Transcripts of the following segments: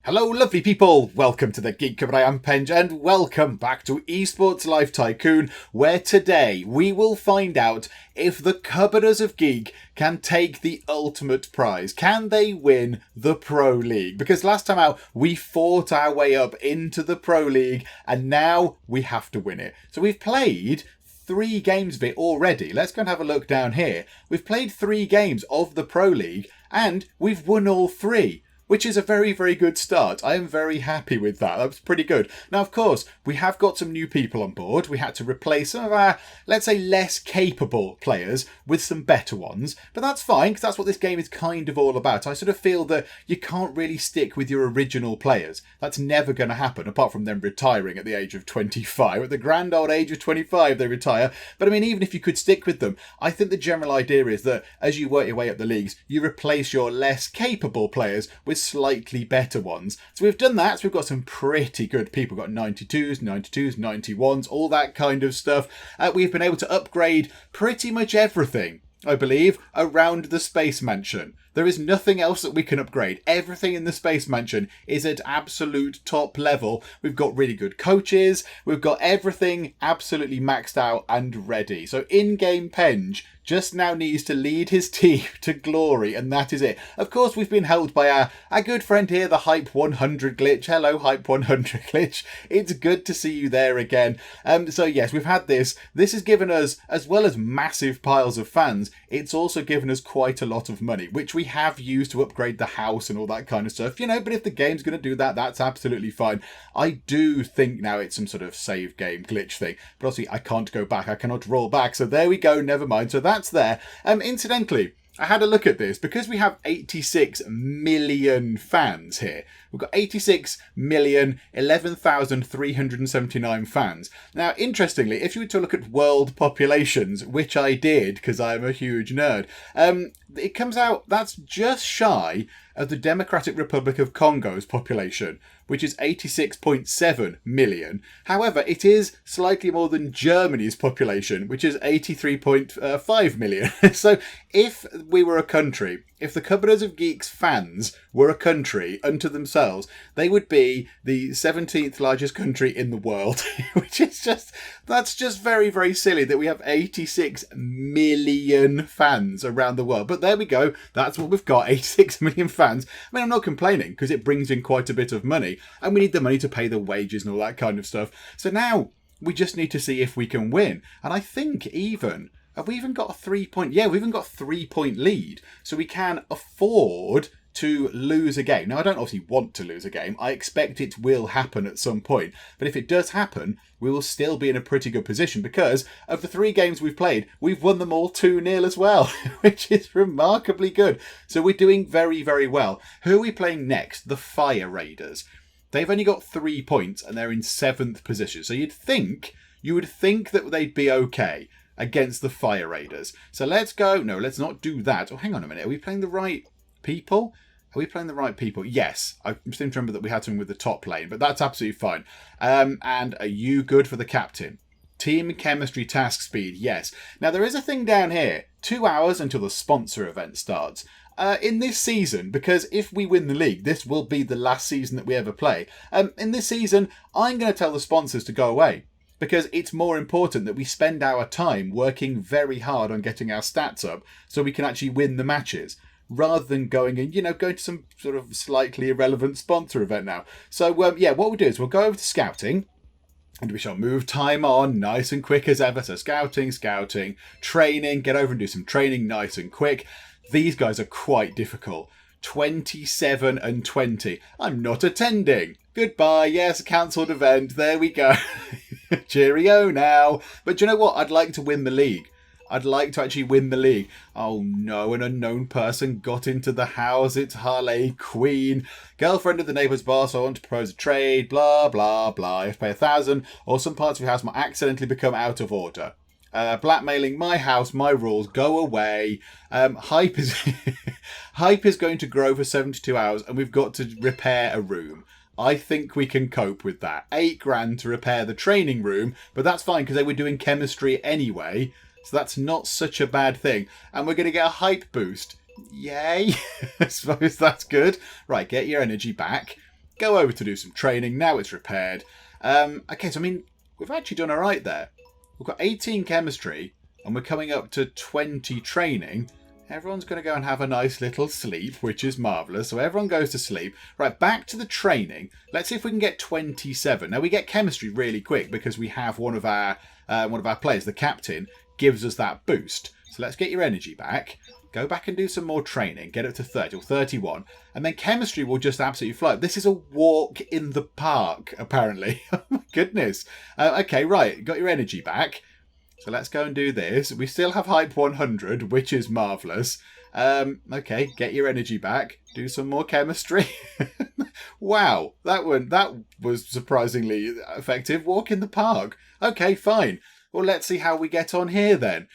Hello lovely people, welcome to the Geek, I am Penj, and welcome back to Esports Life Tycoon, where today we will find out if the cupboarders of Geek can take the ultimate prize. Can they win the Pro League? Because last time out we fought our way up into the Pro League and now we have to win it. So we've played 3 games of it already. Let's go and have a look down here. We've played 3 games of the Pro League and we've won all 3. Which is a very, very good start. I am very happy with that. That was pretty good. Now, of course, we have got some new people on board. We had to replace some of our, let's say, less capable players with some better ones. But that's fine, because that's what this game is kind of all about. I sort of feel that you can't really stick with your original players. That's never going to happen, apart from them retiring at the age of 25. At the grand old age of 25, they retire. But I mean, even if you could stick with them, I think the general idea is that as you work your way up the leagues, you replace your less capable players with slightly better ones. So we've done that. So we've got some pretty good people. We've got 92s, 91s, all that kind of stuff. We've been able to upgrade pretty much everything, I believe, around the Space Mansion. There is nothing else that we can upgrade. Everything in the Space Mansion is at absolute top level. We've got really good coaches. We've got everything absolutely maxed out and ready. So in-game Penj just now needs to lead his team to glory, and that is it. Of course, we've been helped by our good friend here, the Hype 100 Glitch. Hello, Hype 100 Glitch. It's good to see you there again. So yes, we've had this. This has given us, as well as massive piles of fans, it's also given us quite a lot of money, which we have used to upgrade the house and all that kind of stuff, you know, but if the game's going to do that, that's absolutely fine. I do think now it's some sort of save game glitch thing, but obviously I can't go back, I cannot roll back, so there we go, never mind. So that's there. Incidentally, I had a look at this because we have 86 million fans here. We've got 86,011,379 fans. Now, interestingly, if you were to look at world populations, which I did because I'm a huge nerd, it comes out that's just shy of the Democratic Republic of Congo's population, which is 86.7 million. However, it is slightly more than Germany's population, which is 83.5 million. So if we were a country, if the Cupboarders of Geeks fans were a country unto themselves, they would be the 17th largest country in the world, which is that's just very, very silly that we have 86 million fans around the world. But there we go. That's what we've got, 86 million fans. I mean, I'm not complaining because it brings in quite a bit of money and we need the money to pay the wages and all that kind of stuff. So now we just need to see if we can win. And I think have we even got a 3-point? Yeah, we've even got a 3-point lead. So we can afford to lose a game. Now, I don't obviously want to lose a game. I expect it will happen at some point. But if it does happen, we will still be in a pretty good position because of the 3 games we've played, we've won them all 2-0 as well, which is remarkably good. So we're doing very, very well. Who are we playing next? The Fire Raiders. They've only got 3 points and they're in 7th position. So you would think that they'd be okay against the Fire Raiders. So let's go. No, let's not do that. Oh, hang on a minute. Are we playing the right people? Are we playing the right people? Yes. I seem to remember that we had something with the top lane, but that's absolutely fine. And are you good for the captain? Team chemistry task speed. Yes. Now, there is a thing down here. 2 hours until the sponsor event starts. In this season, because if we win the league, this will be the last season that we ever play. In this season, I'm going to tell the sponsors to go away. Because it's more important that we spend our time working very hard on getting our stats up so we can actually win the matches, rather than going to some sort of slightly irrelevant sponsor event now. So, yeah, what we'll do is we'll go over to scouting and we shall move time on nice and quick as ever. So scouting, training, get over and do some training nice and quick. These guys are quite difficult. 27 and 20. I'm not attending. Goodbye. Yes, cancelled event. There we go. Cheerio now. But do you know what? I'd like to win the league. I'd like to actually win the league. Oh no, an unknown person got into the house. It's Harley Queen. Girlfriend of the neighbour's boss. I want to propose a trade. Blah, blah, blah. You have to pay 1,000 or some parts of your house might accidentally become out of order. Blackmailing my house, my rules, go away. Hype is Hype is going to grow for 72 hours and we've got to repair a room. I think we can cope with that. 8 grand to repair the training room, but that's fine because they were doing chemistry anyway. So that's not such a bad thing. And we're going to get a hype boost. Yay. I suppose that's good. Right, get your energy back. Go over to do some training. Now it's repaired. Okay, so I mean, we've actually done all right there. We've got 18 chemistry, and we're coming up to 20 training. Everyone's going to go and have a nice little sleep, which is marvellous. So everyone goes to sleep. Right, back to the training. Let's see if we can get 27. Now, we get chemistry really quick because we have one of our players, the captain, gives us that boost. So let's get your energy back. Go back and do some more training. Get up to 30 or 31. And then chemistry will just absolutely fly. This is a walk in the park, apparently. Oh, my goodness. Okay, right. Got your energy back. So let's go and do this. We still have hype 100, which is marvellous. Okay, get your energy back. Do some more chemistry. Wow, that was surprisingly effective. Walk in the park. Okay, fine. Well, let's see how we get on here then.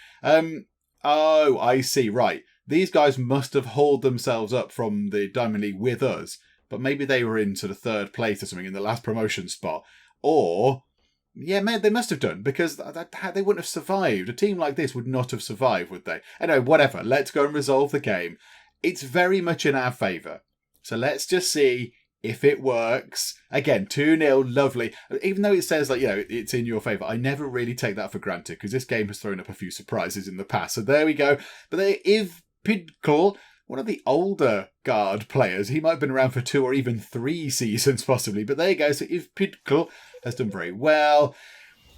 Oh, I see. Right. These guys must have hauled themselves up from the Diamond League with us. But maybe they were in sort of third place or something in the last promotion spot. Or... yeah, man, they must have done, because they wouldn't have survived. A team like this would not have survived, would they? Anyway, whatever. Let's go and resolve the game. It's very much in our favour. So let's just see if it works. Again, 2-0, lovely. Even though it says, it's in your favour, I never really take that for granted, because this game has thrown up a few surprises in the past. So there we go. But Iv Pidkal, one of the older guard players, he might have been around for 2 or even 3 seasons possibly, but there you go. So Iv Pidkal has done very well,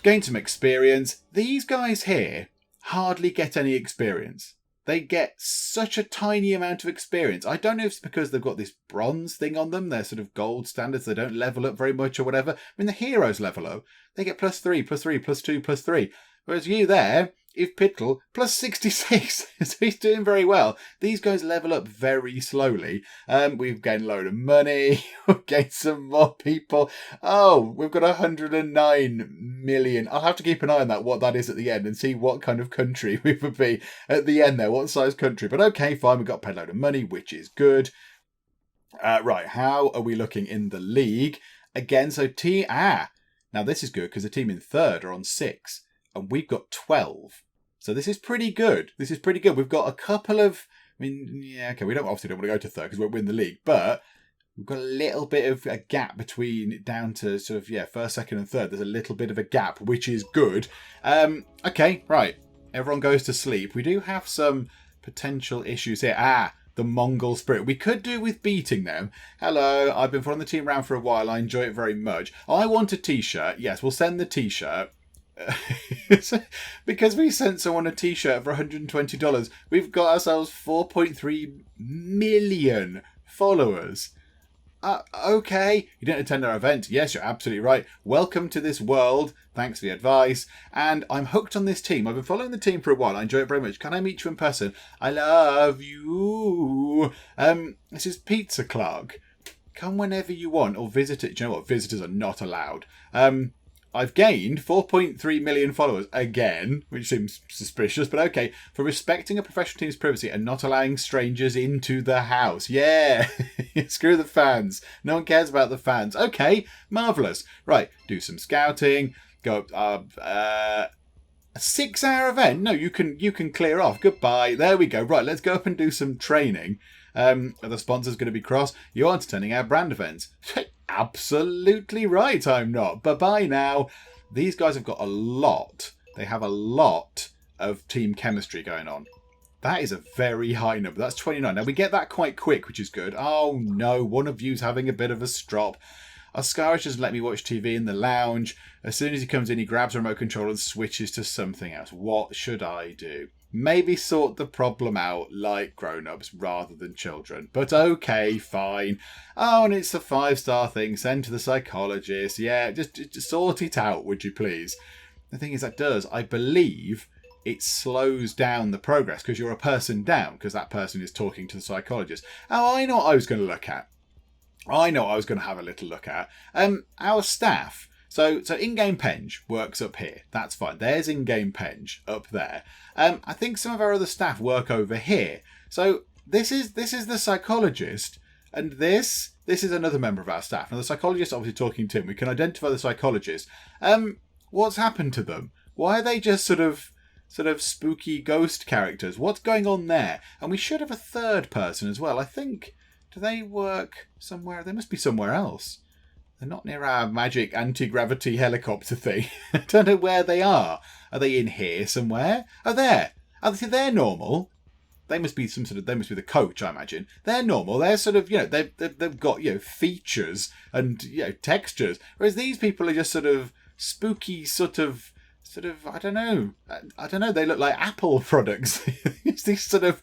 gained some experience. These guys here hardly get any experience. They get such a tiny amount of experience. I don't know if it's because they've got this bronze thing on them. They're sort of gold standards. They don't level up very much or whatever. I mean, the heroes level up. They get +3, +3, +2, +3. Whereas you there, Iv Pittle, +66. So he's doing very well. These guys level up very slowly. We've gained a load of money. We've gained some more people. Oh, we've got 109 million. I'll have to keep an eye on that, what that is at the end, and see what kind of country we would be at the end there. What size country. But okay, fine. We've got paid a load of money, which is good. Right, how are we looking in the league? Again, so now this is good because the team in third are on 6. And we've got 12. So this is pretty good. This is pretty good. We've got a couple of... I mean, yeah, okay, we obviously don't want to go to third because we'll win the league. But we've got a little bit of a gap between down to sort of, first, second and third. There's a little bit of a gap, which is good. Okay, right. Everyone goes to sleep. We do have some potential issues here. The Mongol Spirit. We could do with beating them. Hello, I've been following the team around for a while. I enjoy it very much. I want a t-shirt. Yes, we'll send the t-shirt. Because we sent someone a t-shirt for $120, we've got ourselves 4.3 million followers. Okay, you didn't attend our event. Yes, you're absolutely right. Welcome to this world. Thanks for the advice. And I'm hooked on this team. I've been following the team for a while. I enjoy it very much. Can I meet you in person? I love you. This is Pizza Clark. Come whenever you want, or visit it. Do you know what? Visitors are not allowed. I've gained 4.3 million followers again, which seems suspicious, but okay, for respecting a professional team's privacy and not allowing strangers into the house. Yeah, screw the fans. No one cares about the fans. Okay, marvellous. Right, do some scouting, go up, a 6-hour event? No, you can clear off. Goodbye. There we go. Right, let's go up and do some training. Are the sponsors going to be cross? You aren't attending our brand events. Absolutely right, I'm not. Bye-bye now. These guys have got a lot. They have a lot of team chemistry going on. That is a very high number. That's 29. Now, we get that quite quick, which is good. Oh, no. One of you's having a bit of a strop. Oscarish doesn't let me watch TV in the lounge. As soon as he comes in, he grabs a remote control and switches to something else. What should I do? Maybe sort the problem out like grown-ups rather than children. But okay, fine. Oh, and it's a 5-star thing. Send to the psychologist. Yeah, just sort it out, would you please? The thing is, that does, I believe, it slows down the progress because you're a person down because that person is talking to the psychologist. Oh, I know what I was going to look at. I know what I was going to have a little look at. Our staff. So in-game Penge works up here. That's fine. There's in-game Penge up there. I think some of our other staff work over here. So this is the psychologist, and this is another member of our staff. Now the psychologist obviously talking to him. We can identify the psychologist. What's happened to them? Why are they just sort of spooky ghost characters? What's going on there? And we should have a third person as well. I think. Do they work somewhere? They must be somewhere else. They're not near our magic anti-gravity helicopter thing. I don't know where they are. Are they in here somewhere? Oh, there. Oh, they're normal. They must be they must be the coach, I imagine. They're normal. They're sort of, they've got, features and, textures. Whereas these people are just sort of spooky, sort of, I don't know. They look like Apple products. It's these sort of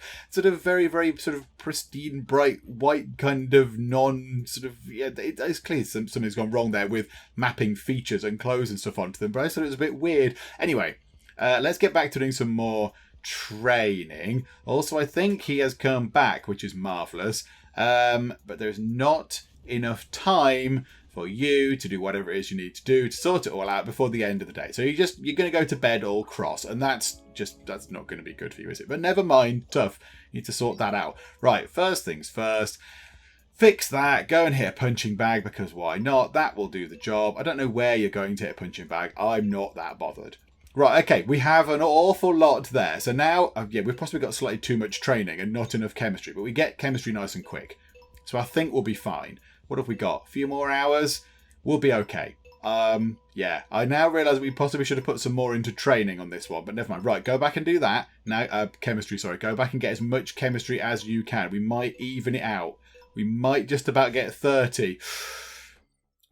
very, very sort of pristine, bright, white kind of it's clear something's gone wrong there with mapping features and clothes and stuff onto them. But I thought it was a bit weird. Anyway, let's get back to doing some more training. Also, I think he has come back, which is marvellous. But there's not enough time for you to do whatever it is you need to do to sort it all out before the end of the day. So you're going to go to bed all cross, and that's not going to be good for you, is it? But never mind, tough. You need to sort that out. Right, first things first. Fix that. Go and hit a punching bag, because why not? That will do the job. I don't know where you're going to hit a punching bag. I'm not that bothered. Right, okay, we have an awful lot there. So now, we've possibly got slightly too much training and not enough chemistry, but we get chemistry nice and quick. So I think we'll be fine. What have we got? A few more hours? We'll be okay. I now realise we possibly should have put some more into training on this one, but never mind. Right, go back and do that. Now, chemistry, sorry. Go back and get as much chemistry as you can. We might even it out. We might just about get 30.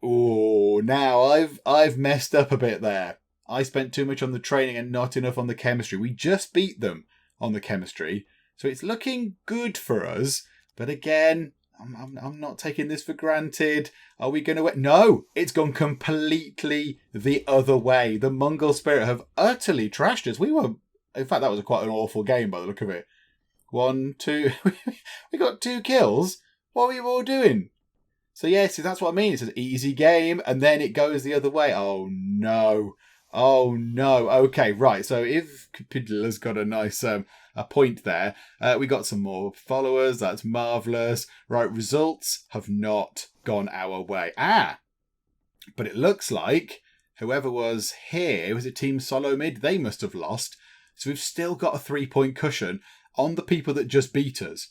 Oh, now I've messed up a bit there. I spent too much on the training and not enough on the chemistry. We just beat them on the chemistry, so it's looking good for us. But again, I'm not taking this for granted. Are we going to... No, it's gone completely the other way. The Mongol Spirit have utterly trashed us. In fact, that was quite an awful game by the look of it. 1, 2... we got 2 kills. What were you all doing? So yeah, see, that's what I mean. It's an easy game, and then it goes the other way. Oh, no. Oh, no. Okay, right. So if Capidula's got a nice... a point there. We got some more followers. That's marvellous. Right, results have not gone our way. But it looks like whoever was here, was it Team Solo Mid? They must have lost. So we've still got a 3-point cushion on the people that just beat us.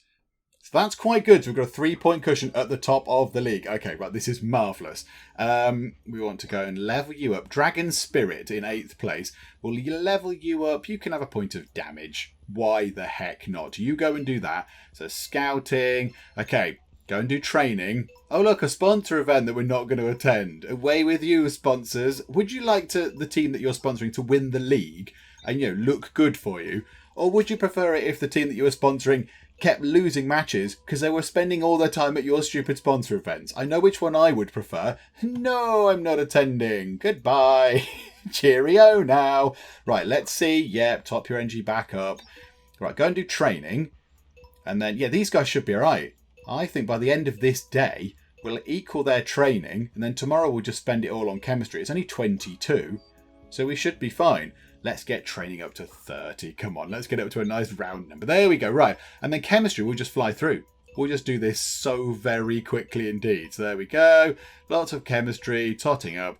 So that's quite good. So we've got a 3-point cushion at the top of the league. Okay, right, this is marvellous. We want to go and level you up. Dragon Spirit in 8th place. Will level you up. You can have a point of damage. Why the heck not? You go and do that. So scouting. Okay, go and do training. Oh, look, a sponsor event that we're not going to attend. Away with you, sponsors. Would you like the team that you're sponsoring to win the league and, look good for you? Or would you prefer it if the team that you were sponsoring kept losing matches because they were spending all their time at your stupid sponsor events? I know which one I would prefer. No, I'm not attending. Goodbye. Cheerio now. Right, let's see. Yep, top your energy back up. Right, go and do training. And then, these guys should be all right. I think by the end of this day, we'll equal their training. And then tomorrow we'll just spend it all on chemistry. It's only 22. So we should be fine. Let's get training up to 30. Come on, let's get up to a nice round number. There we go, right. And then chemistry, we'll just fly through. We'll just do this so very quickly indeed. So there we go. Lots of chemistry, totting up.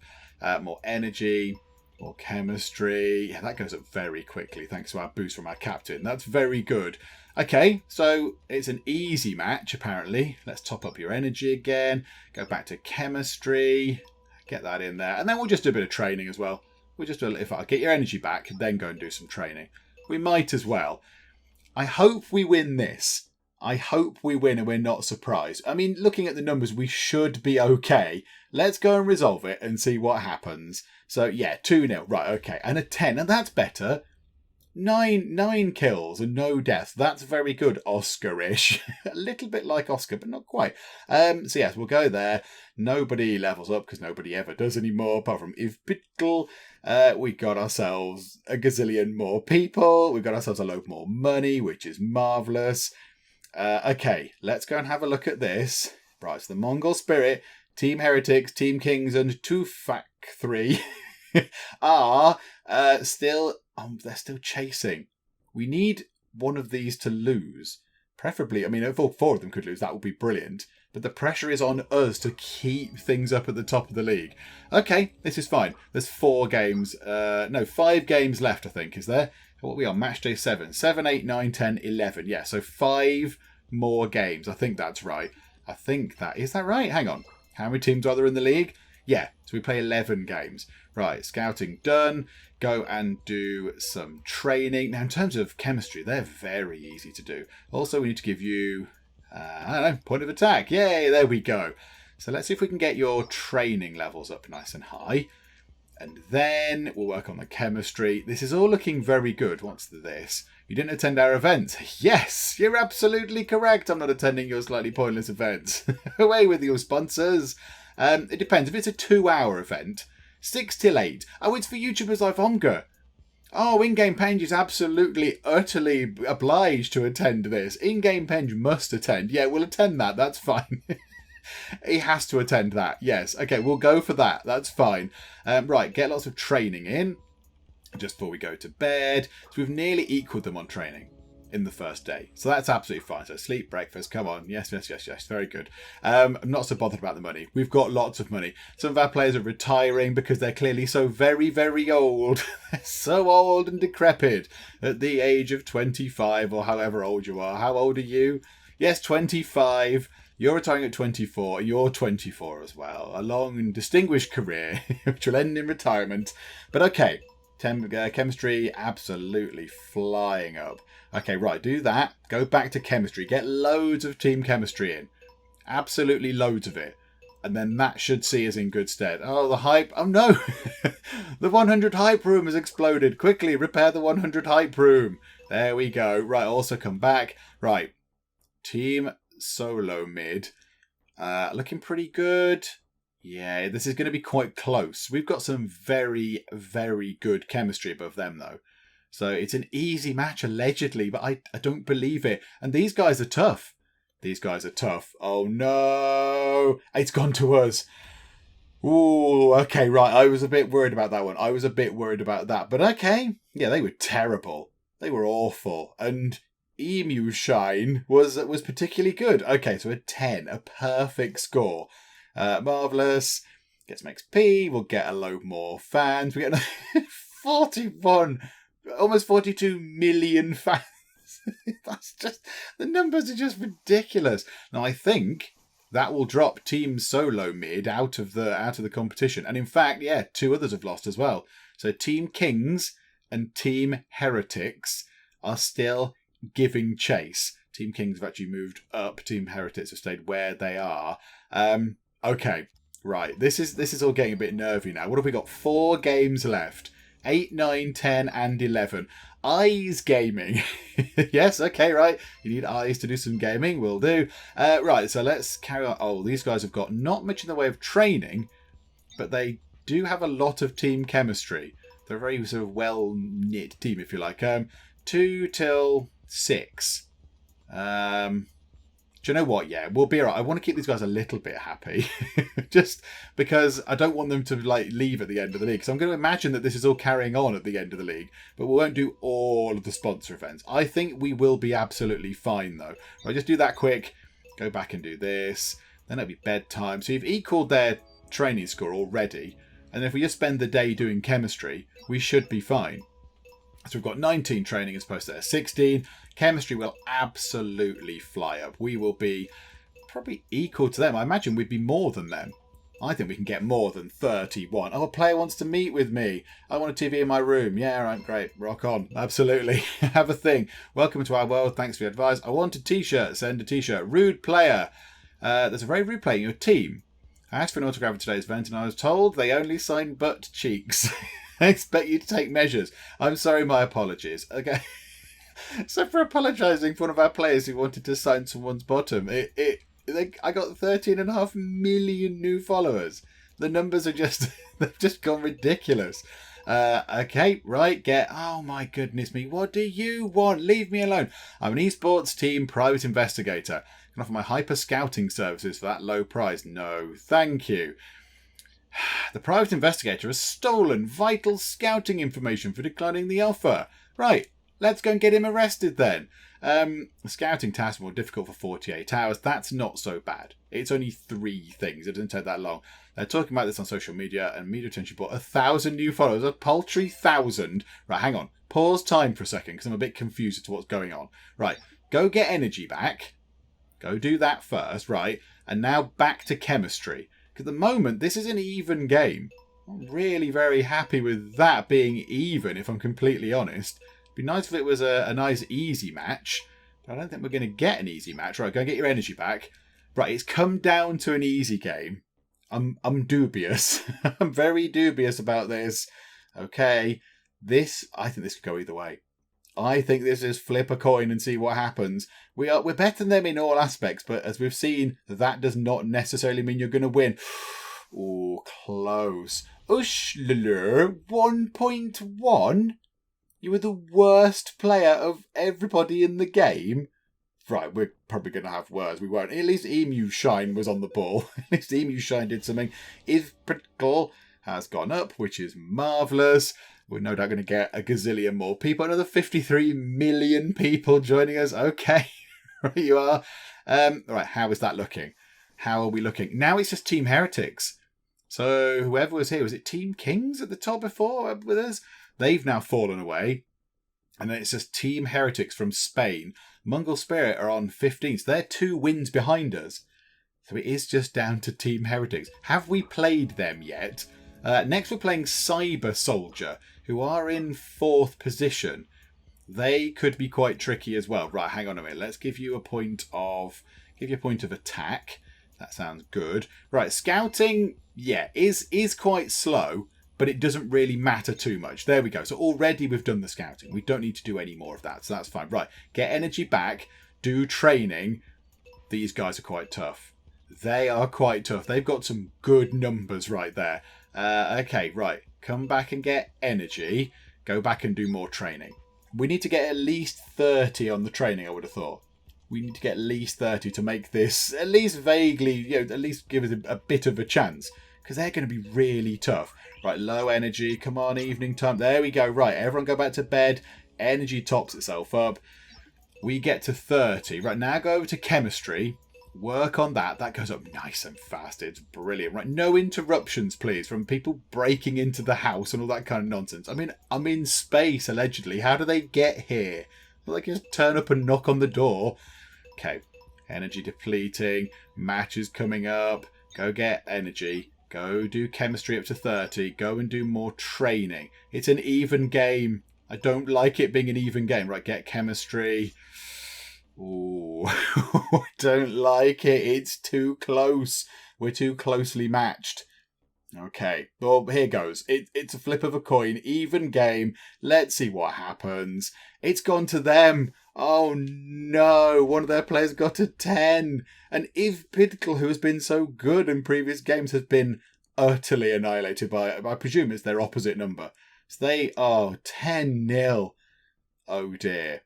More energy, more chemistry. Yeah, that goes up very quickly thanks to our boost from our captain. That's very good. Okay, so it's an easy match, apparently. Let's top up your energy again. Go back to chemistry. Get that in there. And then we'll just do a bit of training as well. We'll just do if I get your energy back, then go and do some training. We might as well. I hope we win this. I hope we win and we're not surprised. I mean, looking at the numbers, we should be okay. Let's go and resolve it and see what happens. So, 2-0. Right, okay. And a 10, and that's better. 9 kills and no deaths. That's very good, Oscar-ish. A little bit like Oscar, but not quite. So yes, we'll go there. Nobody levels up because nobody ever does anymore, apart from Ivbitl. We got ourselves a gazillion more people. We got ourselves a load more money, which is marvellous. Okay, let's go and have a look at this. Right, so the Mongol Spirit, Team Heretics, Team Kings, and Tufak 3 are still... they're still chasing. We need one of these to lose. Preferably, I mean, if all 4 of them could lose, that would be brilliant. But the pressure is on us to keep things up at the top of the league. Okay, this is fine. There's 5 games left, I think, is there? What are we on? Match day 7. 7, 8, 9, 10, 11. Yeah, so 5 more games. I think that's right. I think that... Is that right? Hang on. How many teams are there in the league? Yeah, so we play 11 games. Right, scouting done. Go and do some training. Now, in terms of chemistry, they're very easy to do. Also, we need to give you, I don't know, point of attack. Yay, there we go. So let's see if we can get your training levels up nice and high. And then we'll work on the chemistry. This is all looking very good. What's this? You didn't attend our event. Yes, you're absolutely correct. I'm not attending your slightly pointless events. Away with your sponsors. It depends. If it's a 2-hour event, 6 till 8. Oh, it's for YouTubers like Omga. Oh, In-Game Penge is absolutely, utterly obliged to attend this. In-Game Penge must attend. Yeah, we'll attend that. That's fine. He has to attend that. Yes. Okay, we'll go for that. That's fine. Right, get lots of training in just before we go to bed. So we've nearly equaled them on training in the first day. So that's absolutely fine. So sleep, breakfast, come on. Yes. Very good. I'm not so bothered about the money. We've got lots of money. Some of our players are retiring because they're clearly so very, very old. They're so old and decrepit at the age of 25 or however old you are. How old are you? Yes, 25. You're retiring at 24. You're 24 as well. A long and distinguished career, which will end in retirement. But okay, chemistry absolutely flying up. Okay, right, do that. Go back to chemistry. Get loads of team chemistry in. Absolutely loads of it. And then that should see us in good stead. Oh, the hype. Oh, no. The 100 hype room has exploded. Quickly, repair the 100 hype room. There we go. Right, also come back. Right. Team solo mid. Looking pretty good. Yeah, this is going to be quite close. We've got some very, very good chemistry above them, though. So it's an easy match, allegedly, but I don't believe it. And these guys are tough. These guys are tough. Oh, no. It's gone to us. Ooh, okay, right. I was a bit worried about that one. I was a bit worried about that. But okay. Yeah, they were terrible. They were awful. And Emu Shine was particularly good. Okay, so a 10. A perfect score. Marvellous. Get some XP. We'll get a load more fans. We get 41... almost 42 million fans. That's just... the numbers are just ridiculous. Now, I think that will drop Team Solo Mid out of the competition. And in fact, yeah, 2 others have lost as well. So Team Kings and Team Heretics are still giving chase. Team Kings have actually moved up. Team Heretics have stayed where they are. Okay, right. This is all getting a bit nervy now. What have we got? 4 games left. 8, 9, 10, and 11. Eyes gaming. Yes, okay, right. You need eyes to do some gaming. Will do. Right, so let's carry on. Oh, these guys have got not much in the way of training, but they do have a lot of team chemistry. They're a very sort of well-knit team, if you like. 2 till 6. Do you know what? Yeah, we'll be all right. I want to keep these guys a little bit happy. Just because I don't want them to leave at the end of the league. So I'm going to imagine that this is all carrying on at the end of the league. But we won't do all of the sponsor events. I think we will be absolutely fine, though. I'll just do that quick. Go back and do this. Then it'll be bedtime. So you've equaled their training score already. And if we just spend the day doing chemistry, we should be fine. So we've got 19 training as opposed to their 16. Chemistry will absolutely fly up. We will be probably equal to them. I imagine we'd be more than them. I think we can get more than 31. Oh, a player wants to meet with me. I want a TV in my room. Yeah, right, great. Rock on. Absolutely. Have a thing. Welcome to our world. Thanks for your advice. I want a t-shirt. Send a t-shirt. Rude player. There's a very rude player in your team. I asked for an autograph at today's event and I was told they only sign butt cheeks. I expect you to take measures. I'm sorry, my apologies. Okay. So for apologising for one of our players who wanted to sign someone's bottom, I got 13.5 million new followers. The numbers are just, they've just gone ridiculous. Okay, right, oh my goodness me, what do you want? Leave me alone. I'm an esports team private investigator. I can offer my hyper scouting services for that low price. No, thank you. The private investigator has stolen vital scouting information for declining the offer. Right, let's go and get him arrested then. The scouting task more difficult for 48 hours. That's not so bad. It's only 3 things. It doesn't take that long. They're talking about this on social media and media attention brought 1,000 new followers. A paltry 1,000. Right, hang on. Pause time for a second because I'm a bit confused as to what's going on. Right, go get energy back. Go do that first, right? And now back to chemistry. Because at the moment, this is an even game. I'm really very happy with that being even, if I'm completely honest. It'd be nice if it was a nice easy match. But I don't think we're going to get an easy match. Right, go and get your energy back. Right, it's come down to an easy game. I'm dubious. I'm very dubious about this. Okay, I think this could go either way. I think this is flip a coin and see what happens. We're better than them in all aspects, but as we've seen, that does not necessarily mean you're going to win. Oh, close. Ushler, 1.1? You were the worst player of everybody in the game? Right, we're probably going to have worse. We won't. At least Emu Shine was on the ball. At least Emu Shine did something. Ivpritgle has gone up, which is marvellous. We're no doubt going to get a gazillion more people. Another 53 million people joining us. Okay, right you are. Right, how is that looking? How are we looking? Now it's just Team Heretics. So whoever was here, was it Team Kings at the top before with us? They've now fallen away. And then it's just Team Heretics from Spain. Mongol Spirit are on 15. So they're 2 wins behind us. So it is just down to Team Heretics. Have we played them yet? Next we're playing Cyber Soldier, who are in 4th position. They could be quite tricky as well. Right, hang on a minute. Let's give you a point of attack. That sounds good. Right, scouting, yeah, is quite slow, but it doesn't really matter too much. There we go. So already we've done the scouting. We don't need to do any more of that, so that's fine. Right, get energy back, do training. These guys are quite tough. They are quite tough. They've got some good numbers right there. Okay, right. Come back and get energy. Go back and do more training. We need to get at least 30 on the training, I would have thought. We need to get at least 30 to make this at least vaguely, at least give us a bit of a chance. Because they're going to be really tough. Right, low energy. Come on, evening time. There we go. Right, everyone go back to bed. Energy tops itself up. We get to 30. Right, now go over to chemistry. Work on that. That goes up nice and fast. It's brilliant. Right, no interruptions, please, from people breaking into the house and all that kind of nonsense. I mean, I'm in space, allegedly. How do they get here? Well, they can just turn up and knock on the door. Okay, energy depleting. Match is coming up. Go get energy. Go do chemistry up to 30. Go and do more training. It's an even game. I don't like it being an even game. Right, get chemistry. Ooh, I don't like it. It's too close. We're too closely matched. Okay, well, here goes. It's a flip of a coin. Even game. Let's see what happens. It's gone to them. Oh no, one of their players got a 10. And Ivpidkle, who has been so good in previous games, has been utterly annihilated by, I presume it's their opposite number. So they are 10-0. Oh dear.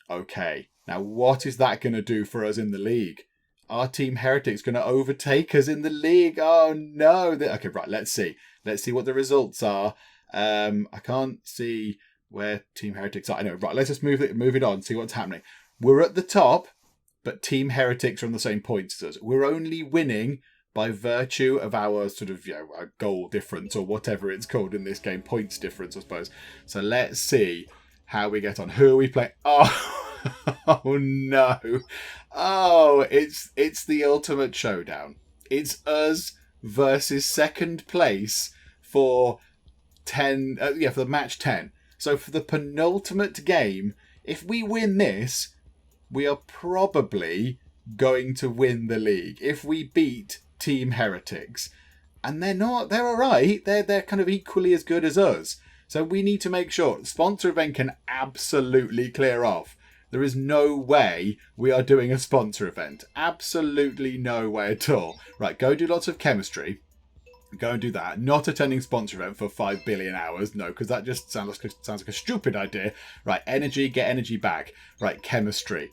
Okay, now what is that going to do for us in the league? Our Team Heretics going to overtake us in the league? Oh no. Okay, right, let's see. Let's see what the results are. I can't see where Team Heretics are. I know, right, let's just move it on, see what's happening. We're at the top, but Team Heretics are on the same points as us. We're only winning by virtue of our sort of, our goal difference or whatever it's called in this game, points difference, I suppose. So let's see how we get on. Who are we playing? Oh no. Oh, it's the ultimate showdown. It's us versus second place for 10, for the match 10. So for the penultimate game, if we win this, we are probably going to win the league. If we beat Team Heretics. And they're all right. They're kind of equally as good as us. So we need to make sure the sponsor event can absolutely clear off. There is no way we are doing a sponsor event. Absolutely no way at all. Right, go do lots of chemistry. Go and do that. Not attending sponsor event for 5 billion hours. No, because that just sounds like a stupid idea. Right, energy, get energy back. Right, chemistry.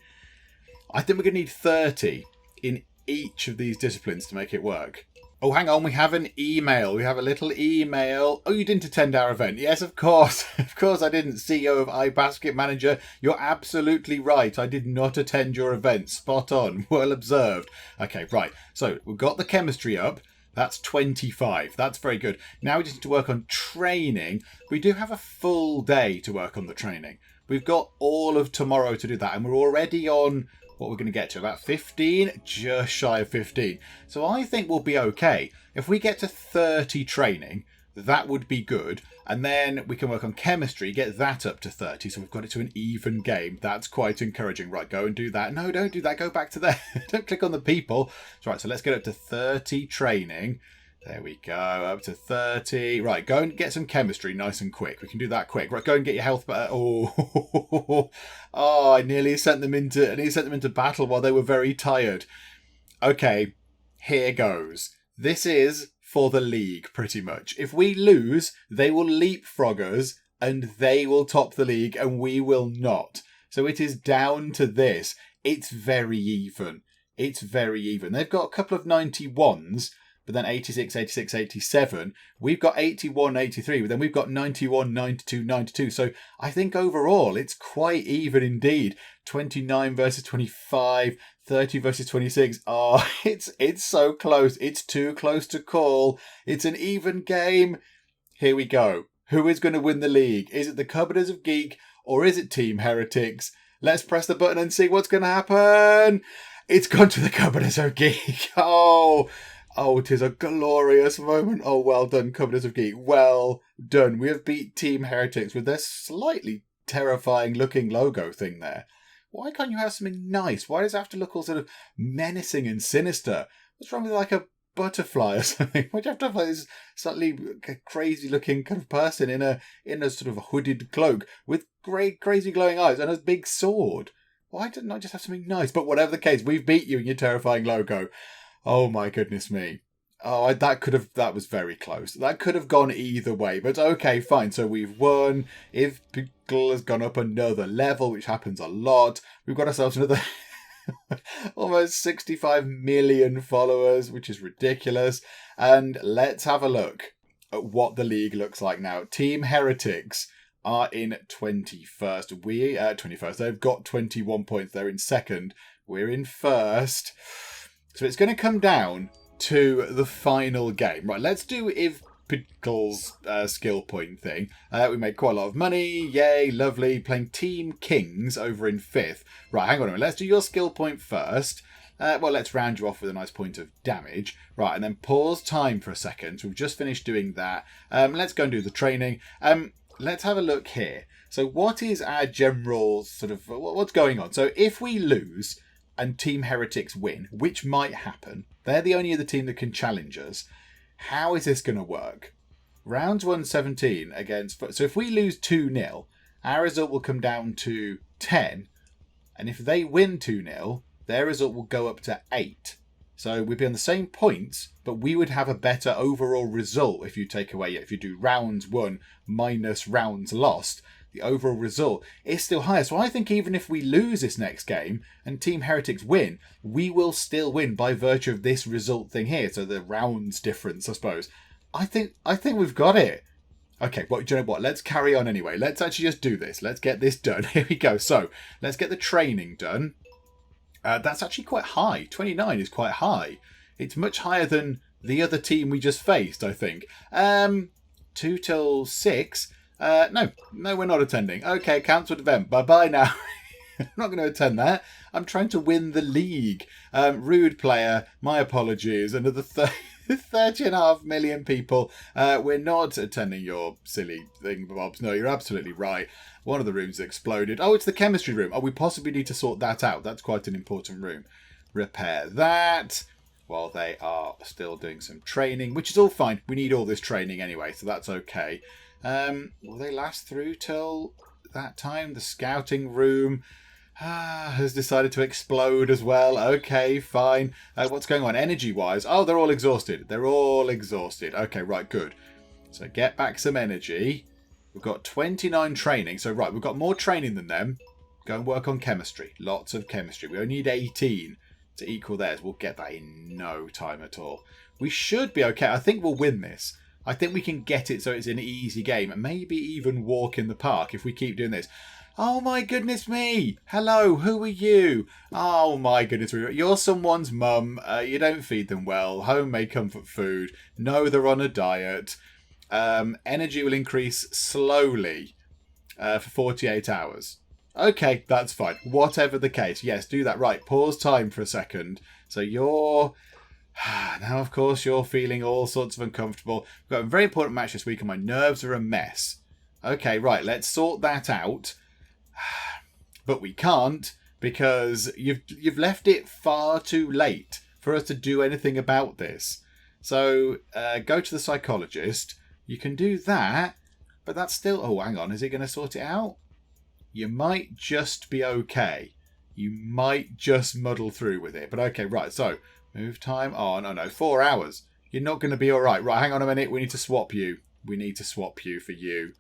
I think we're going to need 30 in each of these disciplines to make it work. Oh, hang on, we have an email. We have a little email. Oh, you didn't attend our event. Yes, of course. Of course I didn't. CEO of iBasket Manager. You're absolutely right. I did not attend your event. Spot on. Well observed. Okay, right. So we've got the chemistry up. That's 25. That's very good. Now we just need to work on training. We do have a full day to work on the training. We've got all of tomorrow to do that. And we're already on what we're going to get to. About 15, just shy of 15. So I think we'll be okay. If we get to 30 training, that would be good. And then we can work on chemistry, get that up to 30. So we've got it to an even game. That's quite encouraging. Right, go and do that. No, don't do that. Go back to there. Don't click on the people. Right, so let's get up to 30 training. There we go, up to 30. Right, go and get some chemistry nice and quick. We can do that quick. Right, go and get your health back. Oh, oh, I nearly sent them into battle while they were very tired. Okay, here goes. This is for the league, pretty much. If we lose, they will leapfrog us and they will top the league and we will not. So it is down to this. It's very even. It's very even. They've got a couple of 91s, but then 86, 86, 87. We've got 81, 83, but then we've got 91, 92, 92. So I think overall it's quite even indeed. 29 versus 25, 30 versus 26. Oh, it's so close. It's too close to call. It's an even game. Here we go. Who is going to win the league? Is it the Cupboarders of Geek or is it Team Heretics? Let's press the button and see what's going to happen. It's gone to the Cupboarders of Geek. Oh, it is a glorious moment. Oh, well done, Cupboarders of Geek. Well done. We have beat Team Heretics with their slightly terrifying looking logo thing there. Why can't you have something nice? Why does it have to look all sort of menacing and sinister? What's wrong with like a butterfly or something? Why do you have to have like this slightly crazy looking kind of person in a sort of hooded cloak with great crazy glowing eyes and a big sword? Why didn't I just have something nice? But whatever the case, we've beat you in your terrifying logo. Oh my goodness me. Oh, that was very close. That could have gone either way, but okay, fine. So we've won. If Pickle has gone up another level, which happens a lot, we've got ourselves another almost 65 million followers, which is ridiculous. And let's have a look at what the league looks like now. Team Heretics are in 21st. 21st. They've got 21 points. They're in second. We're in first. So it's going to come down to the final game. Right, let's do If Pickle's skill point thing. We made quite a lot of money. Yay, lovely. Playing Team Kings over in 5th. Right, hang on a minute. Let's do your skill point first. Well, let's round you off with a nice point of damage. Right, and then pause time for a second. So we've just finished doing that. Let's go and do the training. Let's have a look here. So what is our general sort of... What's going on? So if we lose and Team Heretics win, which might happen, they're the only other team that can challenge us. How is this going to work? Rounds 117 against... So if we lose 2-0, our result will come down to 10. And if they win 2-0, their result will go up to 8. So we'd be on the same points, but we would have a better overall result if you take away... If you do rounds won minus rounds lost, the overall result is still higher. So I think even if we lose this next game and Team Heretics win, we will still win by virtue of this result thing here. So the rounds difference, I suppose. I think we've got it. Okay, well, do you know what? Let's carry on anyway. Let's actually just do this. Let's get this done. Here we go. So let's get the training done. That's actually quite high. 29 is quite high. It's much higher than the other team we just faced, I think. 2 till 6. No, we're not attending. Okay, cancelled event. Bye-bye now. I'm not going to attend that. I'm trying to win the league. Rude player. My apologies. Another 30.5 million people. We're not attending your silly thing, Bobs. No, you're absolutely right. One of the rooms exploded. Oh, it's the chemistry room. Oh, we possibly need to sort that out. That's quite an important room. Repair that while they are still doing some training, which is all fine. We need all this training anyway, so that's okay. Will they last through till that time? The scouting room has decided to explode as well. Okay, fine. What's going on energy-wise? Oh, they're all exhausted. They're all exhausted. Okay, right, good. So get back some energy. We've got 29 training. So, right, we've got more training than them. Go and work on chemistry. Lots of chemistry. We only need 18 to equal theirs. We'll get that in no time at all. We should be okay. I think we'll win this. I think we can get it so it's an easy game. Maybe even walk in the park if we keep doing this. Oh my goodness me. Hello, who are you? Oh my goodness me. You're someone's mum. You don't feed them well. Homemade comfort food. No, they're on a diet. Energy will increase slowly for 48 hours. Okay, that's fine. Whatever the case. Yes, do that. Right, pause time for a second. So you're... Now, of course, you're feeling all sorts of uncomfortable. We've got a very important match this week and my nerves are a mess. Okay, right, let's sort that out. But we can't because you've left it far too late for us to do anything about this. So go to the psychologist. You can do that, but that's still... Oh, hang on. Is it going to sort it out? You might just be okay. You might just muddle through with it. But okay, right. So move time on. Oh no, 4 hours. You're not going to be all right. Right, hang on a minute. We need to swap you. We need to swap you for you.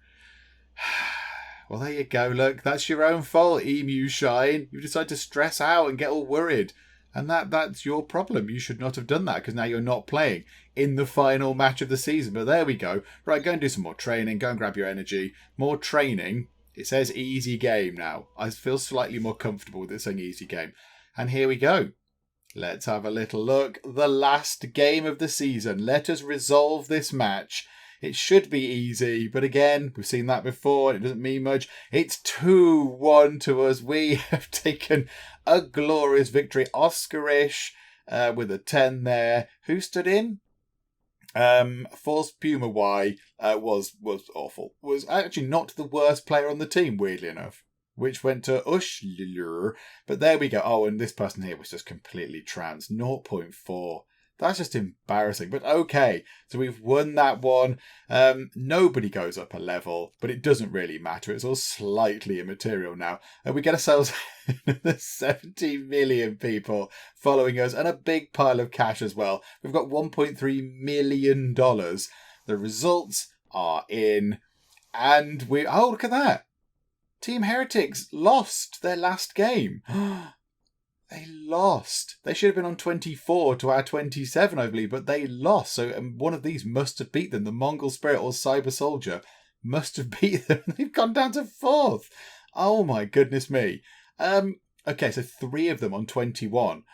Well, there you go. Look, that's your own fault, Emu Shine. You decided to stress out and get all worried. And that's your problem. You should not have done that because now you're not playing in the final match of the season. But there we go. Right, go and do some more training. Go and grab your energy. More training. It says easy game now. I feel slightly more comfortable with it saying easy game. And here we go. Let's have a little look. The last game of the season. Let us resolve this match. It should be easy, but again, we've seen that before. It doesn't mean much. It's 2-1 to us. We have taken a glorious victory. Oscar-ish with a 10 there. Who stood in? False Puma Y was awful. Was actually not the worst player on the team, weirdly enough. Which went to Ush. But there we go. Oh, and this person here was just completely trans. 0.4. That's just embarrassing. But okay, so we've won that one. Nobody goes up a level, but it doesn't really matter. It's all slightly immaterial now. And we get ourselves 70 million people following us and a big pile of cash as well. We've got $1.3 million. The results are in. And we... Oh, look at that. Team Heretics lost their last game. They lost. They should have been on 24 to our 27, I believe, but they lost. So one of these must have beat them. The Mongol Spirit or Cyber Soldier must have beat them. They've gone down to 4th. Oh my goodness me. Okay, so 3 of them on 21.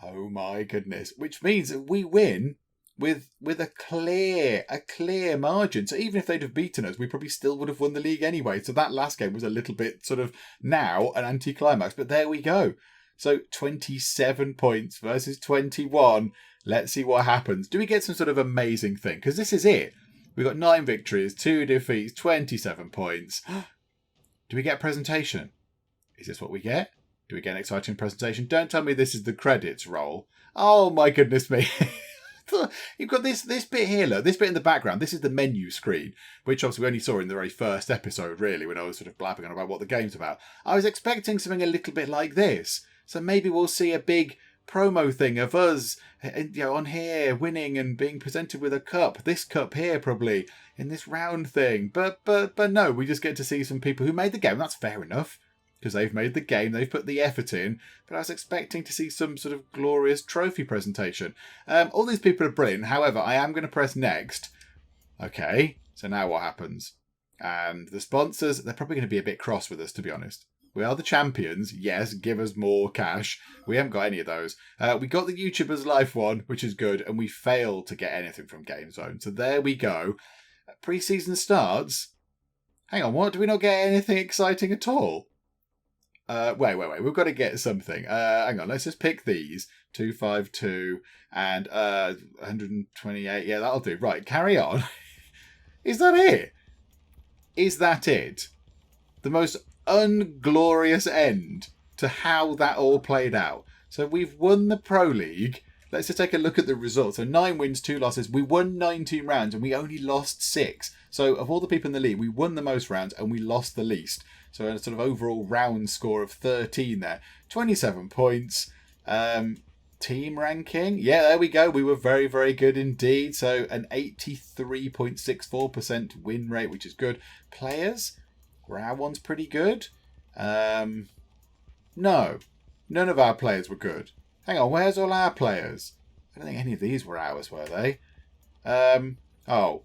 Oh my goodness. Which means that we win with a clear margin. So even if they'd have beaten us, we probably still would have won the league anyway. So that last game was a little bit sort of now an anticlimax. But there we go. So 27 points versus 21. Let's see what happens. Do we get some sort of amazing thing? Because this is it. We've got 9 victories, 2 defeats, 27 points. Do we get a presentation? Is this what we get? Do we get an exciting presentation? Don't tell me this is the credits roll. Oh my goodness me. You've got this bit here, look. This bit in the background. This is the menu screen, which obviously we only saw in the very first episode, really, when I was sort of blabbing on about what the game's about. I was expecting something a little bit like this. So maybe we'll see a big promo thing of us, on here winning and being presented with a cup. This cup here, probably in this round thing. But no, we just get to see some people who made the game. That's fair enough because they've made the game. They've put the effort in. But I was expecting to see some sort of glorious trophy presentation. All these people are brilliant. However, I am going to press next. Okay, so now what happens? And the sponsors, they're probably going to be a bit cross with us, to be honest. We are the champions. Yes, give us more cash. We haven't got any of those. We got the YouTubers Life one, which is good, and we failed to get anything from Game Zone. So there we go. Pre-season starts. Hang on, what? Do we not get anything exciting at all? Wait. We've got to get something. Hang on, let's just pick these. 252 and 128. Yeah, that'll do. Right, carry on. Is that it? Is that it? The most unglorious end to how that all played out. So we've won the Pro League. Let's just take a look at the results. So 9 wins, 2 losses. We won 19 rounds and we only lost 6. So of all the people in the league, we won the most rounds and we lost the least. So a sort of overall round score of 13 there. 27 points. Team ranking. Yeah, there we go. We were very, very good indeed. So an 83.64% win rate, which is good. Players. Our one's pretty good. No. None of our players were good. Hang on, where's all our players? I don't think any of these were ours, were they? Do you know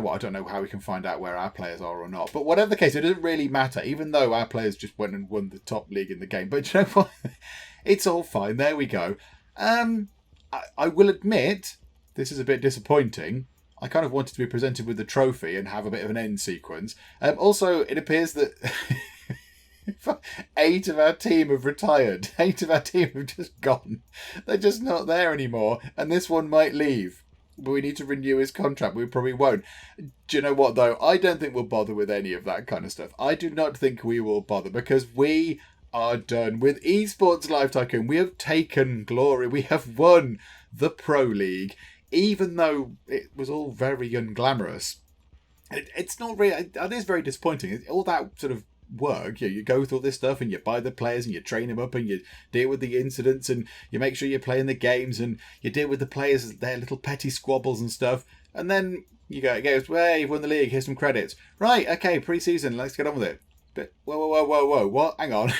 what? I don't know how we can find out where our players are or not. But whatever the case, it doesn't really matter, even though our players just went and won the top league in the game. But you know what? It's all fine. There we go. I will admit, this is a bit disappointing. I kind of wanted to be presented with the trophy and have a bit of an end sequence. Also, it appears that 8 of our team have retired. 8 of our team have just gone. They're just not there anymore. And this one might leave. But we need to renew his contract. We probably won't. Do you know what, though? I don't think we'll bother with any of that kind of stuff. I do not think we will bother because we are done with Esports Life Tycoon. We have taken glory. We have won the Pro League. Even though it was all very unglamorous, it's not really. It is very disappointing. All that sort of work, you go through all this stuff and you buy the players and you train them up and you deal with the incidents and you make sure you're playing the games and you deal with the players, their little petty squabbles and stuff. And then you go, it goes, well, you've won the league, here's some credits. Right, okay, pre-season, let's get on with it. But whoa, what? Hang on.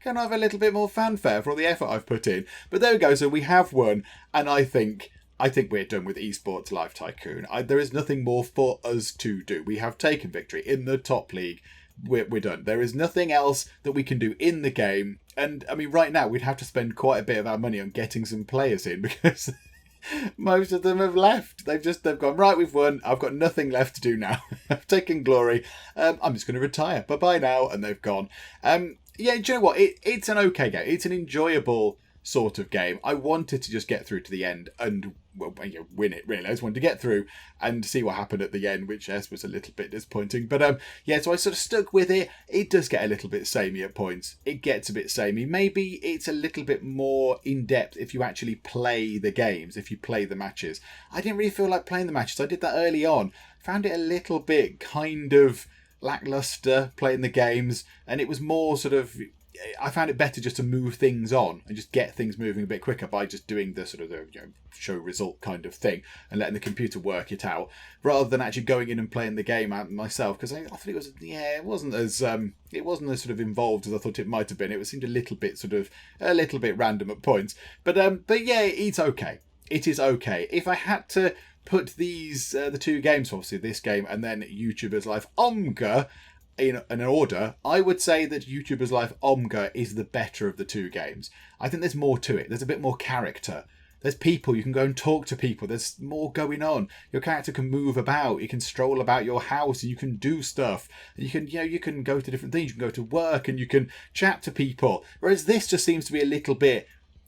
Can I have a little bit more fanfare for all the effort I've put in? But there we go, so we have won, and I think we're done with Esports Life Tycoon. There is nothing more for us to do. We have taken victory in the top league. We're done. There is nothing else that we can do in the game. And, I mean, right now, we'd have to spend quite a bit of our money on getting some players in because most of them have left. They've gone, right, we've won. I've got nothing left to do now. I've taken glory. I'm just going to retire. Bye-bye now. And they've gone. Yeah, do you know what? It's an okay game. It's an enjoyable sort of game. I wanted to just get through to the end and win it, really. I just wanted to get through and see what happened at the end, which was a little bit disappointing. But yeah, so I sort of stuck with it. It does get a little bit samey at points. It gets a bit samey. Maybe it's a little bit more in-depth if you actually play the games, if you play the matches. I didn't really feel like playing the matches. I did that early on. Found it a little bit kind of lackluster playing the games, and it was more sort of, I found it better just to move things on and just get things moving a bit quicker by just doing the sort of the show result kind of thing and letting the computer work it out rather than actually going in and playing the game out myself, because I thought it wasn't as sort of involved as I thought it might have been. It seemed a little bit random at points, but yeah, it's okay. It is okay. If I had to put these the two games, obviously this game and then YouTuber's Life Omega, in an order, I would say that YouTuber's Life Omega is the better of the two games. I think there's more to it. There's a bit more character. There's people. You can go and talk to people. There's more going on. Your character can move about. You can stroll about your house and you can do stuff. You can go to different things. You can go to work and you can chat to people. Whereas this just seems to be a little bit,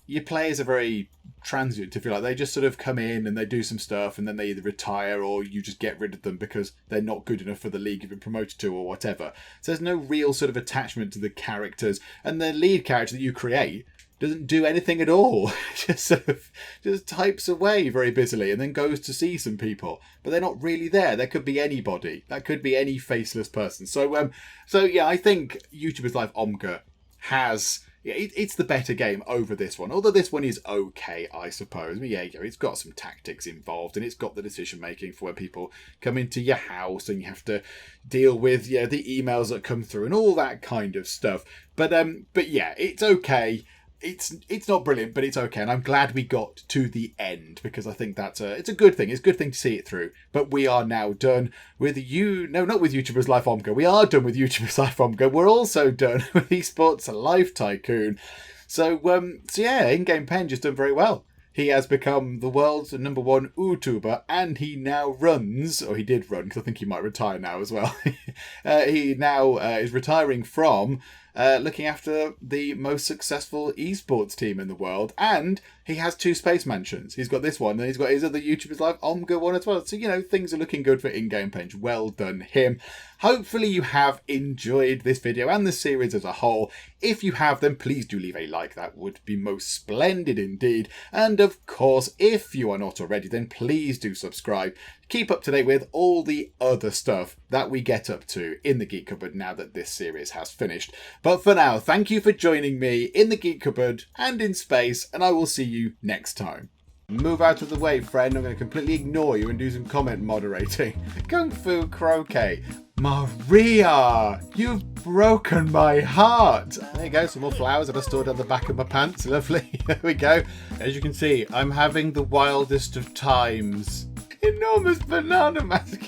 your players are very transient, if you like. They just sort of come in and they do some stuff and then they either retire or you just get rid of them because they're not good enough for the league you've been promoted to or whatever. So there's no real sort of attachment to the characters, and the lead character that you create doesn't do anything at all. just types away very busily and then goes to see some people, but they're not really there. There could be anybody. That could be any faceless person. So yeah, I think YouTuber's Life Omega has, it's the better game over this one. Although this one is okay, I suppose. But yeah, it's got some tactics involved, and it's got the decision making for when people come into your house and you have to deal with the emails that come through and all that kind of stuff. But yeah, it's okay. It's not brilliant, but it's okay, and I'm glad we got to the end because I think it's a good thing. It's a good thing to see it through. But we are now done with not with YouTuber's Life Omega. We are done with YouTuber's Life Omega. We're also done with Esports Life Tycoon. So yeah, In-Game Pen just done very well. He has become the world's #1 YouTuber, and he now runs, or he did run, because I think he might retire now as well. He now is retiring from looking after the most successful esports team in the world, and he has 2 space mansions. He's got this one, and he's got his other YouTuber's Life Omega one as well. So, things are looking good for In-Game Penge. Well done him. Hopefully you have enjoyed this video and the series as a whole. If you have, then please do leave a like. That would be most splendid indeed. And of course, if you are not already, then please do subscribe. Keep up to date with all the other stuff that we get up to in the Geek Cupboard now that this series has finished. But for now, thank you for joining me in the Geek Cupboard and in space, and I will see you next time. Move out of the way, friend. I'm going to completely ignore you and do some comment moderating. Kung Fu Croquet. Maria, you've broken my heart. There you go, some more flowers that I stored on the back of my pants. Lovely. There we go. As you can see, I'm having the wildest of times. Enormous banana mask.